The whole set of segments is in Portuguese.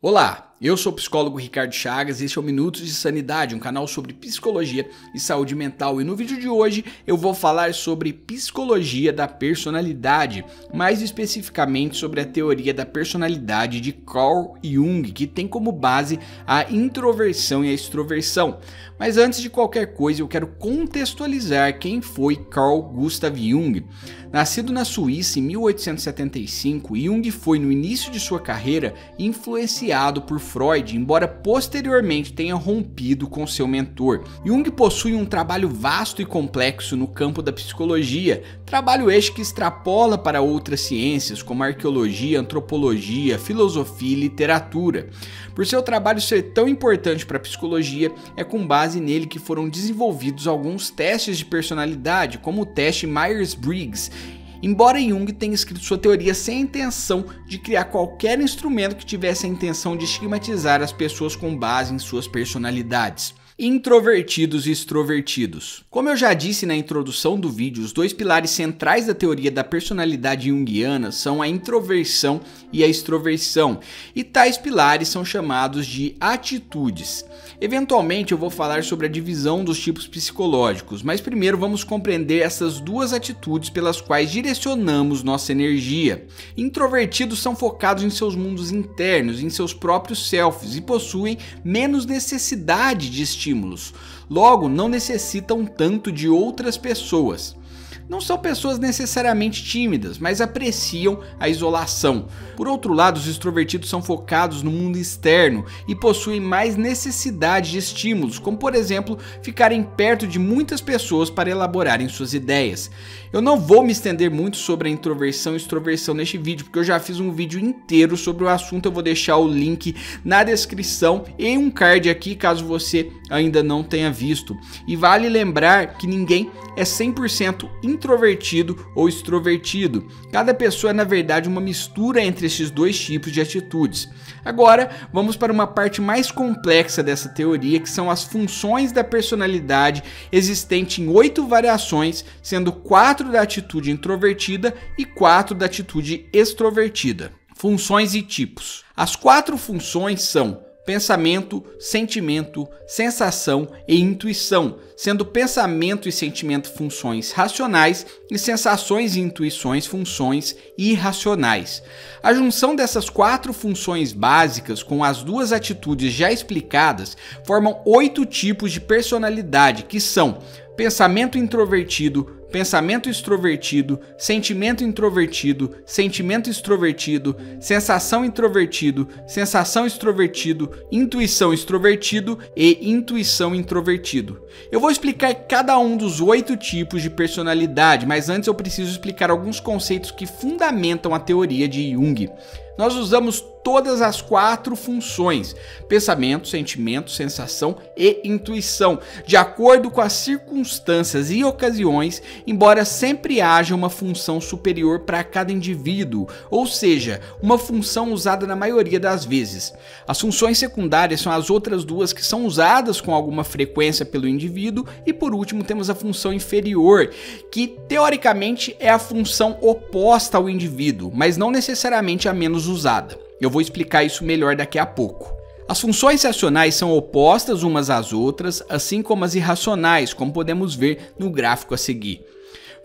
Olá, eu sou o psicólogo Ricardo Chagas e este é o Minutos de Sanidade, um canal sobre psicologia e saúde mental. E no vídeo de hoje eu vou falar sobre psicologia da personalidade, mais especificamente sobre a teoria da personalidade de Carl Jung, que tem como base a introversão e a extroversão. Mas antes de qualquer coisa, eu quero contextualizar quem foi Carl Gustav Jung. Nascido na Suíça em 1875, Jung foi no início de sua carreira influenciado por Freud, embora posteriormente tenha rompido com seu mentor. Jung possui um trabalho vasto e complexo no campo da psicologia, trabalho este que extrapola para outras ciências como arqueologia, antropologia, filosofia e literatura. Por seu trabalho ser tão importante para a psicologia, é com base nele que foram desenvolvidos alguns testes de personalidade, como o teste Myers-Briggs. Embora Jung tenha escrito sua teoria sem a intenção de criar qualquer instrumento que tivesse a intenção de estigmatizar as pessoas com base em suas personalidades. Introvertidos e extrovertidos. Como eu já disse na introdução do vídeo, os dois pilares centrais da teoria da personalidade junguiana são a introversão e a extroversão, e tais pilares são chamados de atitudes. Eventualmente eu vou falar sobre a divisão dos tipos psicológicos, mas primeiro vamos compreender essas duas atitudes pelas quais direcionamos nossa energia. Introvertidos são focados em seus mundos internos, em seus próprios selfies, e possuem menos necessidade de estímulos. Logo, não necessitam tanto de outras pessoas. Não são pessoas necessariamente tímidas, mas apreciam a isolação. Por outro lado, os extrovertidos são focados no mundo externo e possuem mais necessidade de estímulos, como por exemplo, ficarem perto de muitas pessoas para elaborarem suas ideias. Eu não vou me estender muito sobre a introversão e extroversão neste vídeo, porque eu já fiz um vídeo inteiro sobre o assunto. Eu vou deixar o link na descrição e um card aqui, caso você ainda não tenha visto. E vale lembrar que ninguém é 100% introvertido ou extrovertido. Cada pessoa é na verdade uma mistura entre esses dois tipos de atitudes. Agora vamos para uma parte mais complexa dessa teoria, que são as funções da personalidade, existente em 8 variações, sendo 4 da atitude introvertida e 4 da atitude extrovertida. Funções e tipos. As 4 funções são pensamento, sentimento, sensação e intuição, sendo pensamento e sentimento funções racionais e sensações e intuições funções irracionais. A junção dessas 4 funções básicas com as 2 atitudes já explicadas formam 8 tipos de personalidade, que são pensamento introvertido, pensamento extrovertido, sentimento introvertido, sentimento extrovertido, sensação introvertido, sensação extrovertido, intuição extrovertido e intuição introvertido. Eu vou explicar cada um dos 8 tipos de personalidade, mas antes eu preciso explicar alguns conceitos que fundamentam a teoria de Jung. Nós usamos todas as 4 funções: pensamento, sentimento, sensação e intuição, de acordo com as circunstâncias e ocasiões, embora sempre haja uma função superior para cada indivíduo, ou seja, uma função usada na maioria das vezes. As funções secundárias são as outras 2 que são usadas com alguma frequência pelo indivíduo, e por último temos a função inferior, que teoricamente é a função oposta ao indivíduo, mas não necessariamente a menos usada. Eu vou explicar isso melhor daqui a pouco. As funções racionais são opostas umas às outras, assim como as irracionais, como podemos ver no gráfico a seguir.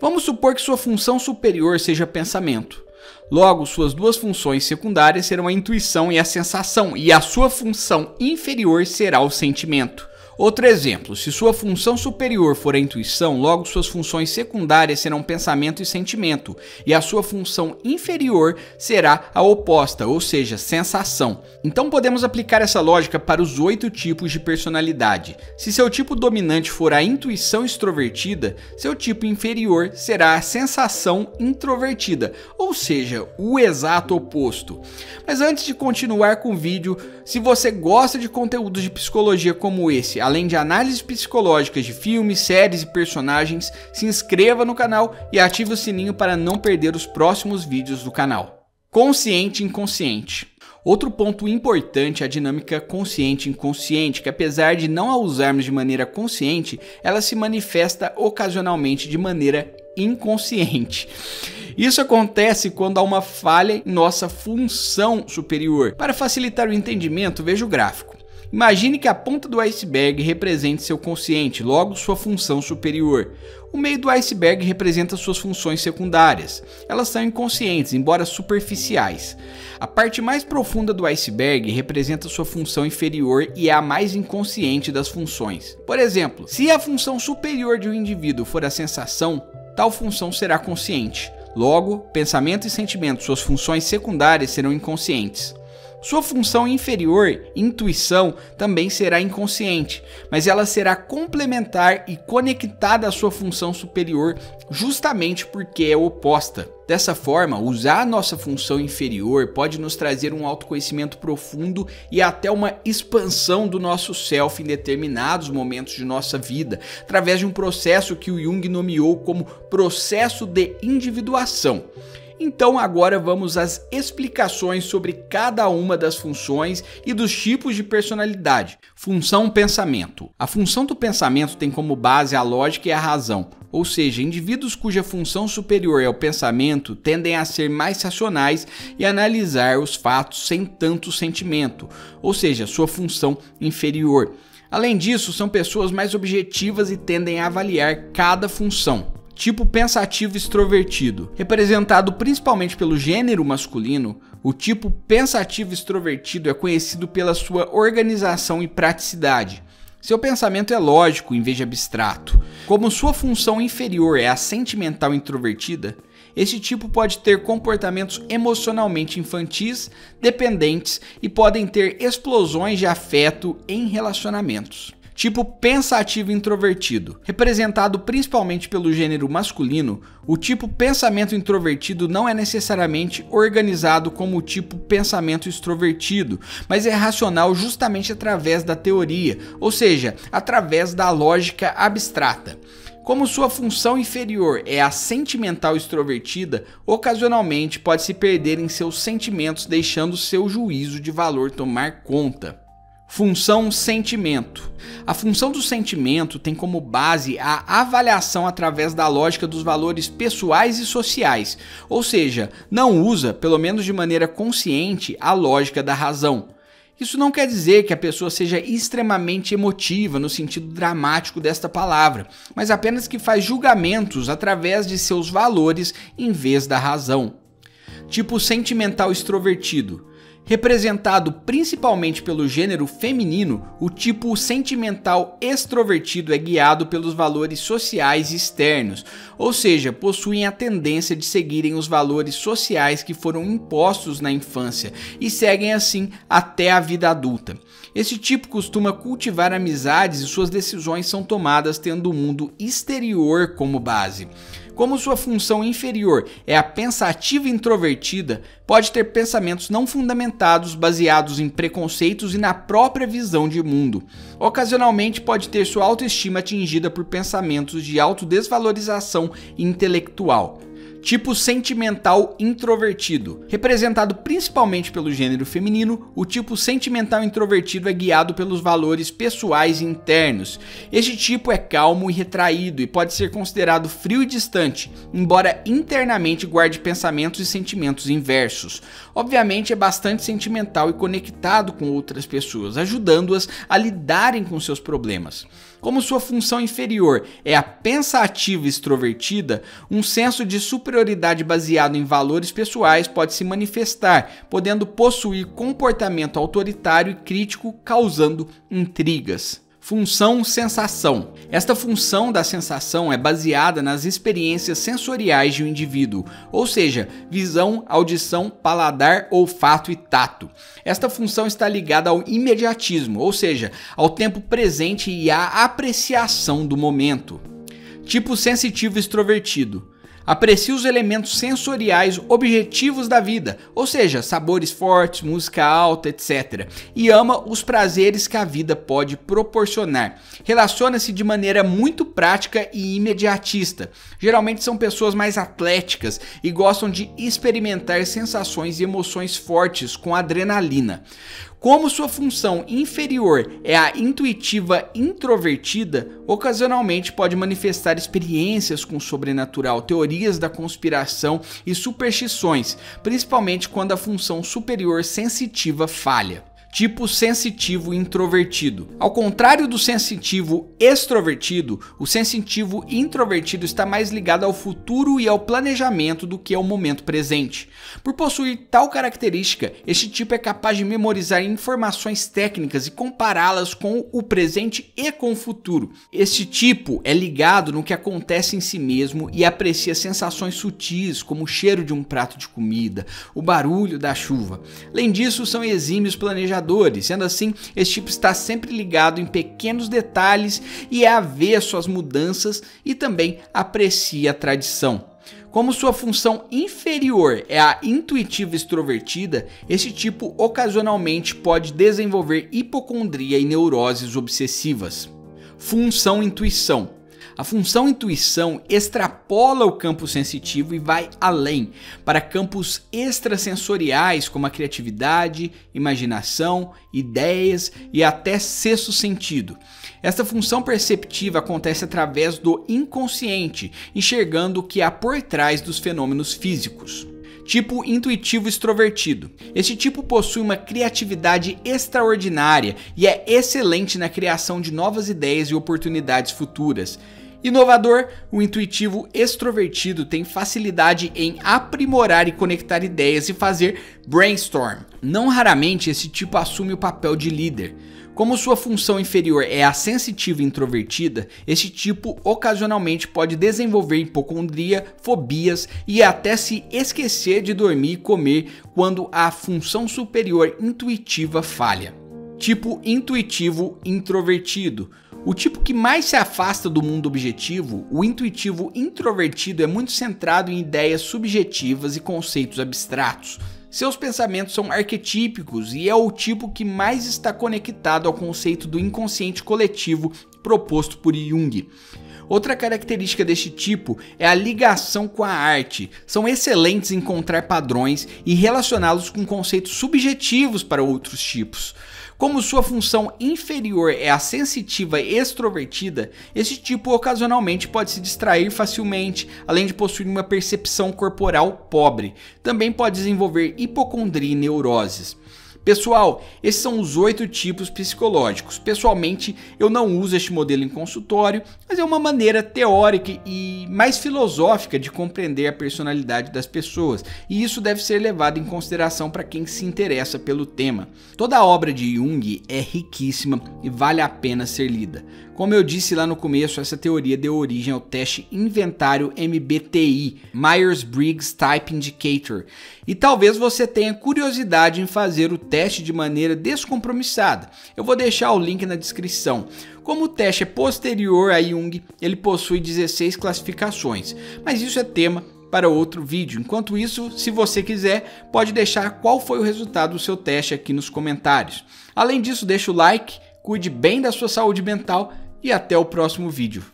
Vamos supor que sua função superior seja pensamento. Logo, suas 2 funções secundárias serão a intuição e a sensação, e a sua função inferior será o sentimento. Outro exemplo: se sua função superior for a intuição, logo suas funções secundárias serão pensamento e sentimento, e a sua função inferior será a oposta, ou seja, sensação. Então podemos aplicar essa lógica para os 8 tipos de personalidade. Se seu tipo dominante for a intuição extrovertida, seu tipo inferior será a sensação introvertida, ou seja, o exato oposto. Mas antes de continuar com o vídeo, se você gosta de conteúdos de psicologia como esse, além de análises psicológicas de filmes, séries e personagens, se inscreva no canal e ative o sininho para não perder os próximos vídeos do canal. Consciente e inconsciente. Outro ponto importante é a dinâmica consciente-inconsciente, que apesar de não a usarmos de maneira consciente, ela se manifesta ocasionalmente de maneira inconsciente. Isso acontece quando há uma falha em nossa função superior. Para facilitar o entendimento, veja o gráfico. Imagine que a ponta do iceberg represente seu consciente, logo sua função superior. O meio do iceberg representa suas funções secundárias. Elas são inconscientes, embora superficiais. A parte mais profunda do iceberg representa sua função inferior e é a mais inconsciente das funções. Por exemplo, se a função superior de um indivíduo for a sensação, tal função será consciente. Logo, pensamento e sentimento, suas funções secundárias, serão inconscientes. Sua função inferior, intuição, também será inconsciente, mas ela será complementar e conectada à sua função superior justamente porque é oposta. Dessa forma, usar a nossa função inferior pode nos trazer um autoconhecimento profundo e até uma expansão do nosso self em determinados momentos de nossa vida, através de um processo que o Jung nomeou como processo de individuação. Então agora vamos às explicações sobre cada uma das funções e dos tipos de personalidade. Função pensamento. A função do pensamento tem como base a lógica e a razão, ou seja, indivíduos cuja função superior é o pensamento tendem a ser mais racionais e analisar os fatos sem tanto sentimento, ou seja, sua função inferior. Além disso, são pessoas mais objetivas e tendem a avaliar cada função. Tipo pensativo extrovertido. Representado principalmente pelo gênero masculino, o tipo pensativo extrovertido é conhecido pela sua organização e praticidade. Seu pensamento é lógico em vez de abstrato. Como sua função inferior é a sentimental introvertida, esse tipo pode ter comportamentos emocionalmente infantis, dependentes e podem ter explosões de afeto em relacionamentos. Tipo pensativo introvertido. Representado principalmente pelo gênero masculino, o tipo pensamento introvertido não é necessariamente organizado como o tipo pensamento extrovertido, mas é racional justamente através da teoria, ou seja, através da lógica abstrata. Como sua função inferior é a sentimental extrovertida, ocasionalmente pode se perder em seus sentimentos, deixando seu juízo de valor tomar conta. Função sentimento. A função do sentimento tem como base a avaliação através da lógica dos valores pessoais e sociais, ou seja, não usa, pelo menos de maneira consciente, a lógica da razão. Isso não quer dizer que a pessoa seja extremamente emotiva no sentido dramático desta palavra, mas apenas que faz julgamentos através de seus valores em vez da razão. Tipo sentimental extrovertido. Representado principalmente pelo gênero feminino, o tipo sentimental extrovertido é guiado pelos valores sociais externos, ou seja, possuem a tendência de seguirem os valores sociais que foram impostos na infância e seguem assim até a vida adulta. Esse tipo costuma cultivar amizades e suas decisões são tomadas tendo o mundo exterior como base. Como sua função inferior é a pensativa introvertida, pode ter pensamentos não fundamentados baseados em preconceitos e na própria visão de mundo. Ocasionalmente pode ter sua autoestima atingida por pensamentos de autodesvalorização intelectual. Tipo sentimental introvertido. Representado principalmente pelo gênero feminino, o tipo sentimental introvertido é guiado pelos valores pessoais e internos. Este tipo é calmo e retraído e pode ser considerado frio e distante, embora internamente guarde pensamentos e sentimentos inversos. Obviamente é bastante sentimental e conectado com outras pessoas, ajudando-as a lidarem com seus problemas. Como sua função inferior é a pensativa extrovertida, um senso de superioridade baseado em valores pessoais pode se manifestar, podendo possuir comportamento autoritário e crítico, causando intrigas. Função sensação. Esta função da sensação é baseada nas experiências sensoriais de um indivíduo, ou seja, visão, audição, paladar, olfato e tato. Esta função está ligada ao imediatismo, ou seja, ao tempo presente e à apreciação do momento. Tipo sensitivo extrovertido. Aprecia os elementos sensoriais objetivos da vida, ou seja, sabores fortes, música alta, etc. E ama os prazeres que a vida pode proporcionar. Relaciona-se de maneira muito prática e imediatista. Geralmente são pessoas mais atléticas e gostam de experimentar sensações e emoções fortes com adrenalina. Como sua função inferior é a intuitiva introvertida, ocasionalmente pode manifestar experiências com o sobrenatural, teorias da conspiração e superstições, principalmente quando a função superior sensitiva falha. Tipo sensitivo introvertido. Ao contrário do sensitivo extrovertido, o sensitivo introvertido está mais ligado ao futuro e ao planejamento do que ao momento presente. Por possuir tal característica, este tipo é capaz de memorizar informações técnicas e compará-las com o presente e com o futuro. Este tipo é ligado no que acontece em si mesmo e aprecia sensações sutis, como o cheiro de um prato de comida, o barulho da chuva. Além disso, são exímios planejadores. Sendo assim, esse tipo está sempre ligado em pequenos detalhes e é avesso às mudanças e também aprecia a tradição. Como sua função inferior é a intuitiva extrovertida, esse tipo ocasionalmente pode desenvolver hipocondria e neuroses obsessivas. Função intuição. A função intuição extrapola o campo sensitivo e vai além, para campos extrasensoriais como a criatividade, imaginação, ideias e até sexto sentido. Esta função perceptiva acontece através do inconsciente, enxergando o que há por trás dos fenômenos físicos. Tipo intuitivo extrovertido. Este tipo possui uma criatividade extraordinária e é excelente na criação de novas ideias e oportunidades futuras. Inovador, o intuitivo extrovertido tem facilidade em aprimorar e conectar ideias e fazer brainstorm. Não raramente esse tipo assume o papel de líder. Como sua função inferior é a sensitiva introvertida, este tipo ocasionalmente pode desenvolver hipocondria, fobias e até se esquecer de dormir e comer quando a função superior intuitiva falha. Tipo intuitivo introvertido. O tipo que mais se afasta do mundo objetivo, o intuitivo introvertido, é muito centrado em ideias subjetivas e conceitos abstratos. Seus pensamentos são arquetípicos e é o tipo que mais está conectado ao conceito do inconsciente coletivo proposto por Jung. Outra característica deste tipo é a ligação com a arte. São excelentes em encontrar padrões e relacioná-los com conceitos subjetivos para outros tipos. Como sua função inferior é a sensitiva extrovertida, esse tipo ocasionalmente pode se distrair facilmente, além de possuir uma percepção corporal pobre. Também pode desenvolver hipocondria e neuroses. Pessoal, esses são os 8 tipos psicológicos. Pessoalmente, eu não uso este modelo em consultório, mas é uma maneira teórica e mais filosófica de compreender a personalidade das pessoas, e isso deve ser levado em consideração para quem se interessa pelo tema. Toda a obra de Jung é riquíssima e vale a pena ser lida. Como eu disse lá no começo, essa teoria deu origem ao teste inventário MBTI, Myers-Briggs Type Indicator, e talvez você tenha curiosidade em fazer o teste de maneira descompromissada. Eu vou deixar o link na descrição. Como o teste é posterior a Jung, ele possui 16 classificações, mas isso é tema para outro vídeo. Enquanto isso, se você quiser, pode deixar qual foi o resultado do seu teste aqui nos comentários. Além disso, deixa o like, cuide bem da sua saúde mental e até o próximo vídeo.